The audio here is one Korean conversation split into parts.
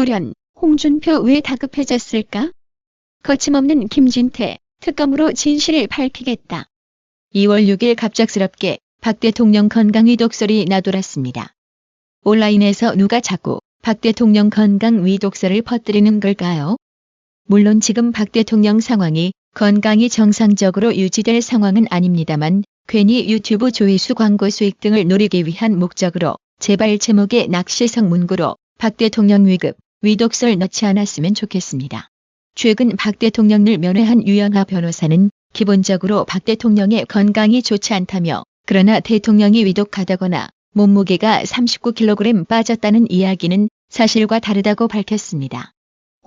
돌연 홍준표 왜 다급해졌을까? 거침없는 김진태 특검으로 진실을 밝히겠다. 2월 6일 갑작스럽게 박 대통령 건강위 독설이 나돌았습니다. 온라인에서 누가 자꾸 박 대통령 건강위 독설을 퍼뜨리는 걸까요? 물론 지금 박 대통령 상황이 건강이 정상적으로 유지될 상황은 아닙니다만 괜히 유튜브 조회수 광고 수익 등을 노리기 위한 목적으로 제발 제목에 낚시성 문구로 박 대통령 위급, 위독설 넣지 않았으면 좋겠습니다. 최근 박 대통령을 면회한 유영하 변호사는 기본적으로 박 대통령의 건강이 좋지 않다며 그러나 대통령이 위독하다거나 몸무게가 39kg 빠졌다는 이야기는 사실과 다르다고 밝혔습니다.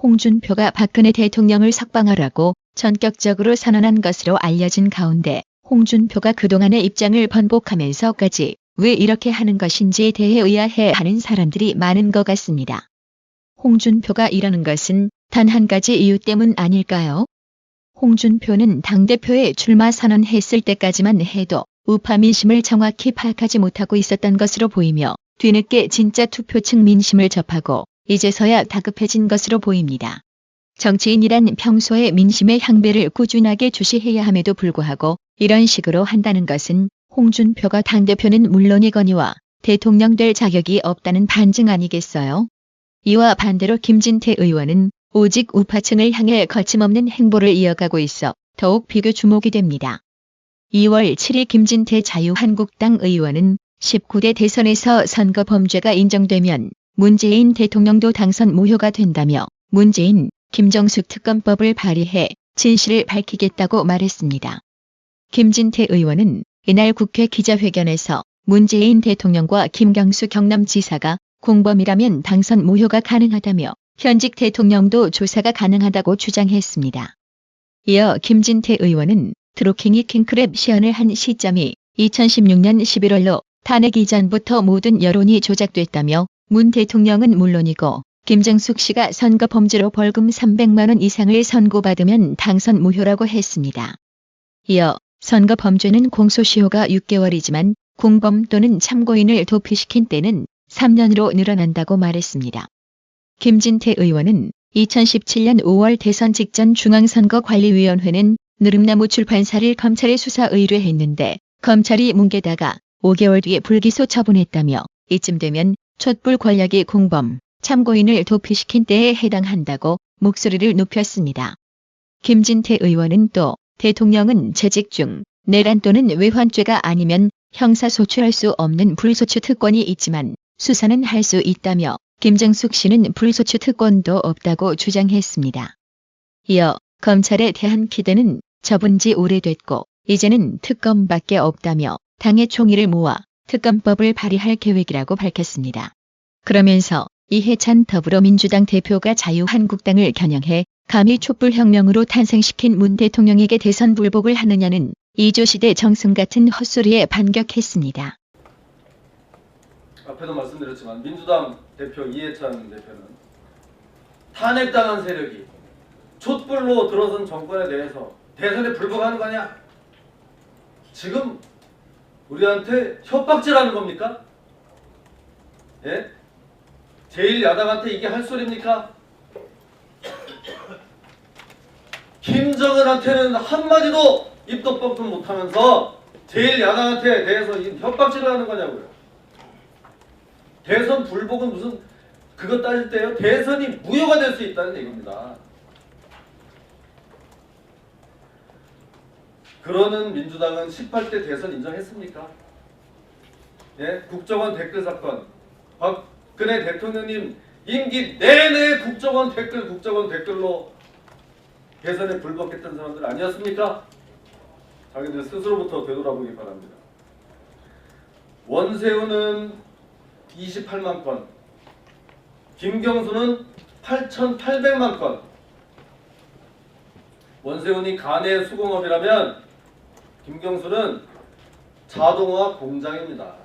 홍준표가 박근혜 대통령을 석방하라고 전격적으로 선언한 것으로 알려진 가운데 홍준표가 그동안의 입장을 번복하면서까지 왜 이렇게 하는 것인지에 대해 의아해하는 사람들이 많은 것 같습니다. 홍준표가 이러는 것은 단 한 가지 이유 때문 아닐까요? 홍준표는 당대표에 출마 선언했을 때까지만 해도 우파 민심을 정확히 파악하지 못하고 있었던 것으로 보이며 뒤늦게 진짜 투표층 민심을 접하고 이제서야 다급해진 것으로 보입니다. 정치인이란 평소에 민심의 향배를 꾸준하게 주시해야 함에도 불구하고 이런 식으로 한다는 것은 홍준표가 당대표는 물론이거니와 대통령 될 자격이 없다는 반증 아니겠어요? 이와 반대로 김진태 의원은 오직 우파층을 향해 거침없는 행보를 이어가고 있어 더욱 비교 주목이 됩니다. 2월 7일 김진태 자유한국당 의원은 19대 대선에서 선거 범죄가 인정되면 문재인 대통령도 당선 무효가 된다며 문재인, 김정숙 특검법을 발의해 진실을 밝히겠다고 말했습니다. 김진태 의원은 이날 국회 기자회견에서 문재인 대통령과 김경수 경남지사가 공범이라면 당선 무효가 가능하다며 현직 대통령도 조사가 가능하다고 주장했습니다. 이어 김진태 의원은 드루킹이 킹크랩 시연을 한 시점이 2016년 11월로 탄핵 이전부터 모든 여론이 조작됐다며 문 대통령은 물론이고 김정숙 씨가 선거 범죄로 벌금 300만 원 이상을 선고받으면 당선 무효라고 했습니다. 이어 선거 범죄는 공소시효가 6개월이지만 공범 또는 참고인을 도피시킨 때는 3년으로 늘어난다고 말했습니다. 김진태 의원은 2017년 5월 대선 직전 중앙선거관리위원회는 느릅나무 출판사를 검찰에 수사 의뢰했는데 검찰이 뭉개다가 5개월 뒤에 불기소 처분했다며 이쯤 되면 촛불 권력이 공범, 참고인을 도피시킨 때에 해당한다고 목소리를 높였습니다. 김진태 의원은 또 대통령은 재직 중 내란 또는 외환죄가 아니면 형사소추할 수 없는 불소추 특권이 있지만 수사는 할 수 있다며 김정숙 씨는 불소추 특권도 없다고 주장했습니다. 이어 검찰에 대한 기대는 접은 지 오래됐고 이제는 특검밖에 없다며 당의 총의를 모아 특검법을 발의할 계획이라고 밝혔습니다. 그러면서 이해찬 더불어민주당 대표가 자유한국당을 겨냥해 감히 촛불혁명으로 탄생시킨 문 대통령에게 대선 불복을 하느냐는 이조시대 정승 같은 헛소리에 반격했습니다. 앞에도 말씀드렸지만 민주당 대표 이해찬 대표는 탄핵당한 세력이 촛불로 들어선 정권에 대해서 대선에 불복하는 거 아니야? 지금 우리한테 협박질하는 겁니까? 예? 제1야당한테 이게 할 소리입니까? 김정은한테는 한마디도 입덕법도 못하면서 제1야당한테 대해서 협박질을 하는 거냐고요. 대선 불복은 무슨 그거 따질 때요? 대선이 무효가 될 수 있다는 얘기입니다. 그러는 민주당은 18대 대선 인정했습니까? 예? 국정원 댓글 사건, 박근혜 대통령님 임기 내내 국정원 댓글로 대선에 불복했던 사람들 아니었습니까? 자기들 스스로부터 되돌아보기 바랍니다. 원세훈은 28만 건, 김경수는 8,800만 건. 원세훈이 간의 수공업이라면 김경수는 자동화 공장입니다.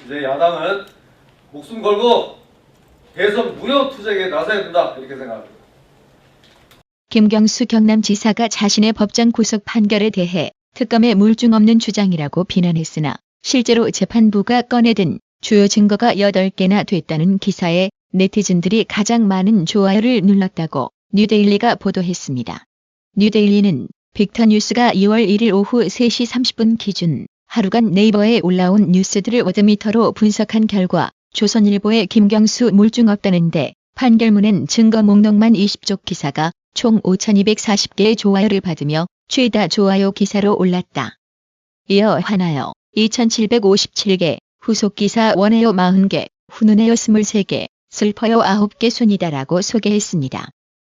이제 야당은 목숨 걸고 대선 무효 투쟁에 나서야 된다 이렇게 생각합니다. 김경수 경남지사가 자신의 법정 구속 판결에 대해 특검의 물증 없는 주장이라고 비난했으나 실제로 재판부가 꺼내든 주요 증거가 8개나 됐다는 기사에 네티즌들이 가장 많은 좋아요를 눌렀다고 뉴데일리가 보도했습니다. 뉴데일리는 빅터뉴스가 2월 1일 오후 3시 30분 기준 하루간 네이버에 올라온 뉴스들을 워드미터로 분석한 결과 조선일보의 김경수 물증 없다는데 판결문엔 증거 목록만 20쪽 기사가 총 5,240개의 좋아요를 받으며 최다 좋아요 기사로 올랐다. 이어 화나요 2,757개, 후속 기사 원해요 40개, 훈훈해요 23개, 슬퍼요 9개 순이다라고 소개했습니다.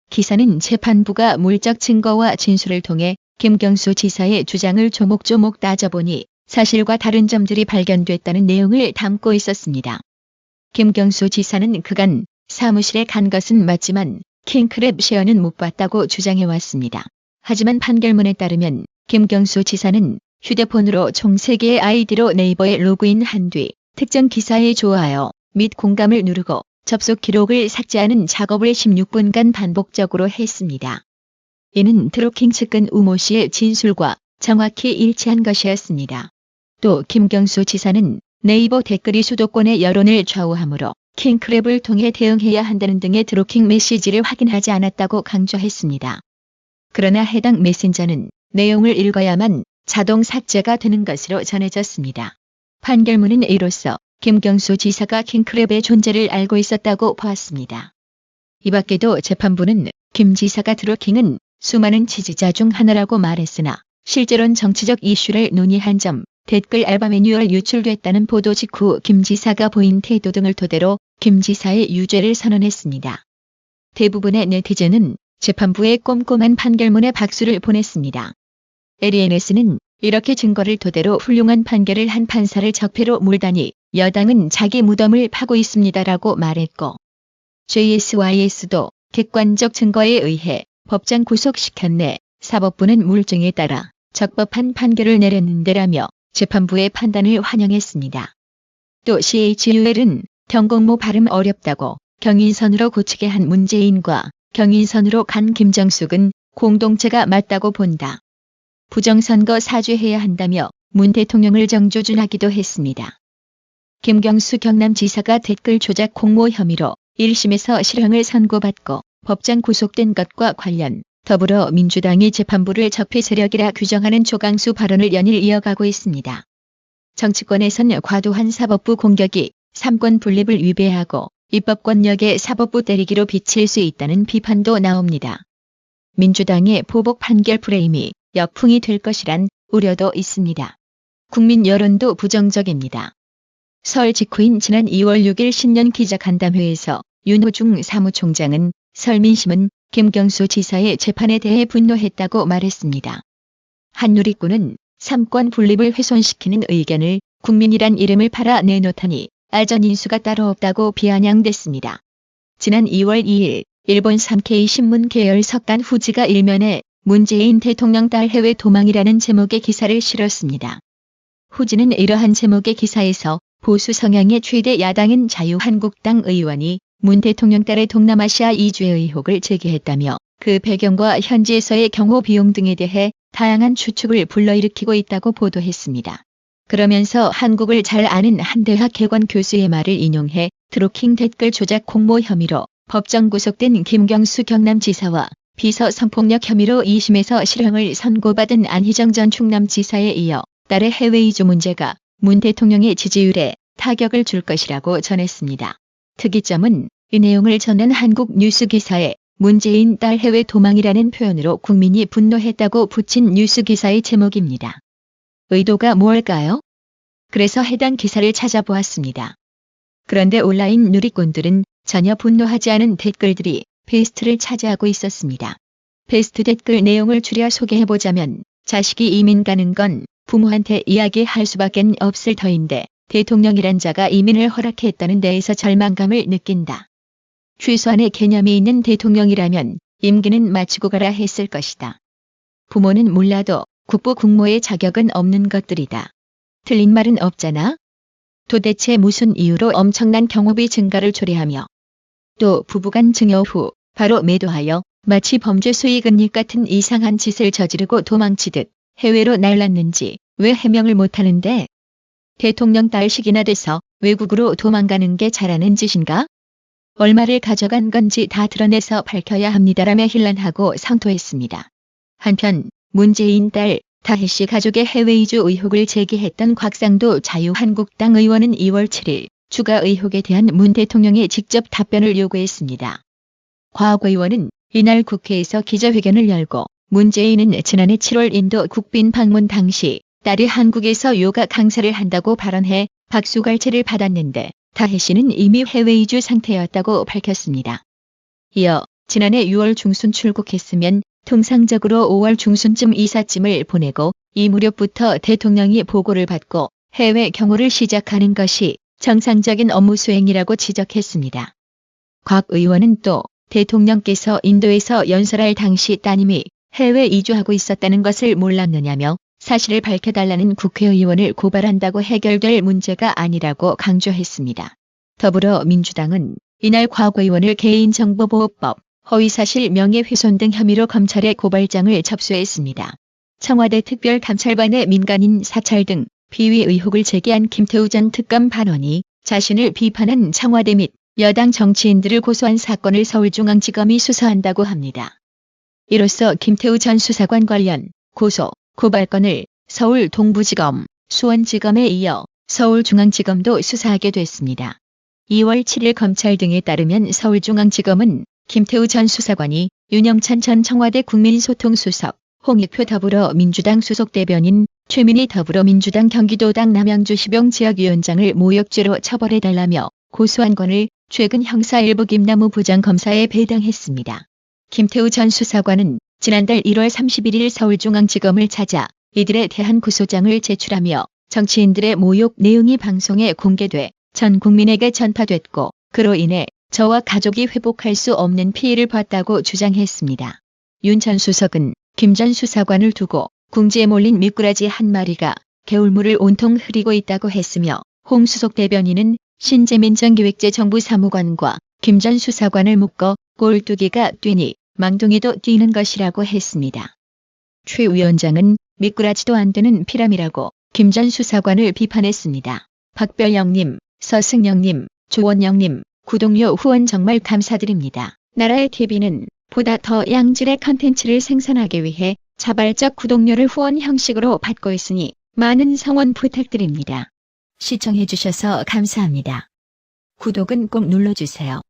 기사는 재판부가 물적 증거와 진술을 통해 김경수 지사의 주장을 조목조목 따져보니 사실과 다른 점들이 발견됐다는 내용을 담고 있었습니다. 김경수 지사는 그간 사무실에 간 것은 맞지만 킹크랩 쉐어는 못 봤다고 주장해왔습니다. 하지만 판결문에 따르면 김경수 지사는 휴대폰으로 총 3개의 아이디로 네이버에 로그인한 뒤 특정 기사의 좋아요 및 공감을 누르고 접속 기록을 삭제하는 작업을 16분간 반복적으로 했습니다. 이는 드루킹 측근 우모 씨의 진술과 정확히 일치한 것이었습니다. 또 김경수 지사는 네이버 댓글이 수도권의 여론을 좌우하므로 킹크랩을 통해 대응해야 한다는 등의 드루킹 메시지를 확인하지 않았다고 강조했습니다. 그러나 해당 메신저는 내용을 읽어야만 자동 삭제가 되는 것으로 전해졌습니다. 판결문은 이로써 김경수 지사가 킹크랩의 존재를 알고 있었다고 보았습니다. 이 밖에도 재판부는 김 지사가 드루킹은 수많은 지지자 중 하나라고 말했으나 실제로는 정치적 이슈를 논의한 점, 댓글 알바 매뉴얼 유출됐다는 보도 직후 김 지사가 보인 태도 등을 토대로 김 지사의 유죄를 선언했습니다. 대부분의 네티즌은 재판부의 꼼꼼한 판결문에 박수를 보냈습니다. LNS는 이렇게 증거를 토대로 훌륭한 판결을 한 판사를 적폐로 몰다니 여당은 자기 무덤을 파고 있습니다라고 말했고 JSYS도 객관적 증거에 의해 법정 구속시켰네. 사법부는 물증에 따라 적법한 판결을 내렸는데라며 재판부의 판단을 환영했습니다. 또 CHUL은 경공모 발음 어렵다고 경인선으로 고치게 한 문재인과 경인선으로 간 김정숙은 공동체가 맞다고 본다. 부정선거 사죄해야 한다며 문 대통령을 정조준하기도 했습니다. 김경수 경남지사가 댓글 조작 공모 혐의로 1심에서 실형을 선고받고 법정 구속된 것과 관련 더불어민주당이 재판부를 적폐 세력이라 규정하는 조강수 발언을 연일 이어가고 있습니다. 정치권에선 과도한 사법부 공격이 삼권 분립을 위배하고 입법권력의 사법부 때리기로 비칠 수 있다는 비판도 나옵니다. 민주당의 보복 판결 프레임이 역풍이 될 것이란 우려도 있습니다. 국민 여론도 부정적입니다. 설 직후인 지난 2월 6일 신년 기자간담회에서 윤호중 사무총장은 설 민심은 김경수 지사의 재판에 대해 분노했다고 말했습니다. 한누리꾼은 삼권 분립을 훼손시키는 의견을 국민이란 이름을 팔아 내놓다니 알전 인수가 따로 없다고 비아냥댔습니다. 지난 2월 2일 일본 산케이 신문 계열 석간 후지가 일면에 문재인 대통령 딸 해외 도망이라는 제목의 기사를 실었습니다. 후지는 이러한 제목의 기사에서 보수 성향의 최대 야당인 자유한국당 의원이 문 대통령 딸의 동남아시아 이주 의혹을 제기했다며 그 배경과 현지에서의 경호 비용 등에 대해 다양한 추측을 불러일으키고 있다고 보도했습니다. 그러면서 한국을 잘 아는 한 대학 개관 교수의 말을 인용해 드루킹 댓글 조작 공모 혐의로 법정 구속된 김경수 경남지사와 비서 성폭력 혐의로 2심에서 실형을 선고받은 안희정 전 충남지사에 이어 딸의 해외 이주 문제가 문 대통령의 지지율에 타격을 줄 것이라고 전했습니다. 특이점은 이 내용을 전한 한국 뉴스 기사에 문재인 딸 해외 도망이라는 표현으로 국민이 분노했다고 붙인 뉴스 기사의 제목입니다. 의도가 무엇일까요? 그래서 해당 기사를 찾아보았습니다. 그런데 온라인 누리꾼들은 전혀 분노하지 않은 댓글들이 베스트를 차지하고 있었습니다. 베스트 댓글 내용을 줄여 소개해보자면 자식이 이민 가는 건 부모한테 이야기할 수밖엔 없을 터인데 대통령이란 자가 이민을 허락했다는 데에서 절망감을 느낀다. 최소한의 개념이 있는 대통령이라면 임기는 마치고 가라 했을 것이다. 부모는 몰라도 국부 국모의 자격은 없는 것들이다. 틀린 말은 없잖아. 도대체 무슨 이유로 엄청난 경호비 증가를 초래하며 또 부부간 증여 후 바로 매도하여 마치 범죄 수익은닉 같은 이상한 짓을 저지르고 도망치듯 해외로 날랐는지 왜 해명을 못하는데? 대통령 딸식이나 돼서 외국으로 도망가는 게 잘하는 짓인가? 얼마를 가져간 건지 다 드러내서 밝혀야 합니다라며 hir난하고 상토했습니다. 한편 문재인 딸 다혜씨 가족의 해외 이주 의혹을 제기했던 곽상도 자유한국당 의원은 2월 7일 추가 의혹에 대한 문 대통령의 직접 답변을 요구했습니다. 곽 의원은 이날 국회에서 기자회견을 열고 문재인은 지난해 7월 인도 국빈 방문 당시 딸이 한국에서 요가 강사를 한다고 발언해 박수갈채를 받았는데 다혜씨는 이미 해외 이주 상태였다고 밝혔습니다. 이어 지난해 6월 중순 출국했으면 통상적으로 5월 중순쯤 이삿짐을 보내고 이 무렵부터 대통령이 보고를 받고 해외 경호를 시작하는 것이 정상적인 업무 수행이라고 지적했습니다. 곽 의원은 또 대통령께서 인도에서 연설할 당시 따님이 해외 이주하고 있었다는 것을 몰랐느냐며 사실을 밝혀달라는 국회의원을 고발한다고 해결될 문제가 아니라고 강조했습니다. 더불어민주당은 이날 곽 의원을 개인정보보호법, 허위사실 명예훼손 등 혐의로 검찰에 고발장을 접수했습니다. 청와대 특별감찰반의 민간인 사찰 등 비위 의혹을 제기한 김태우 전 특검 반원이 자신을 비판한 청와대 및 여당 정치인들을 고소한 사건을 서울중앙지검이 수사한다고 합니다. 이로써 김태우 전 수사관 관련 고소, 고발건을 서울 동부지검, 수원지검에 이어 서울중앙지검도 수사하게 됐습니다. 2월 7일 검찰 등에 따르면 서울중앙지검은 김태우 전 수사관이 윤영찬 전 청와대 국민소통수석, 홍익표 더불어민주당 수석대변인, 최민희 더불어민주당 경기도당 남양주시병 지역위원장을 모욕죄로 처벌해달라며 고소한 건을 최근 형사 1부 김남우 부장검사에 배당했습니다. 김태우 전 수사관은 지난달 1월 31일 서울중앙지검을 찾아 이들에 대한 고소장을 제출하며 정치인들의 모욕 내용이 방송에 공개돼 전 국민에게 전파됐고 그로 인해 저와 가족이 회복할 수 없는 피해를 봤다고 주장했습니다. 윤 전 수석은 김 전 수사관을 두고 궁지에 몰린 미꾸라지 한 마리가 개울물을 온통 흐리고 있다고 했으며 홍 수석 대변인은 신재민 전 기획재정부 사무관과 김 전 수사관을 묶어 꼴뚜기가 뛰니 망둥이도 뛰는 것이라고 했습니다. 최 위원장은 미꾸라지도 안 되는 피람이라고 김 전 수사관을 비판했습니다. 박별영님, 서승영님, 조원영님, 구독료 후원 정말 감사드립니다. 나라의 TV는 보다 더 양질의 컨텐츠를 생산하기 위해 자발적 구독료를 후원 형식으로 받고 있으니 많은 성원 부탁드립니다. 시청해주셔서 감사합니다. 구독은 꼭 눌러주세요.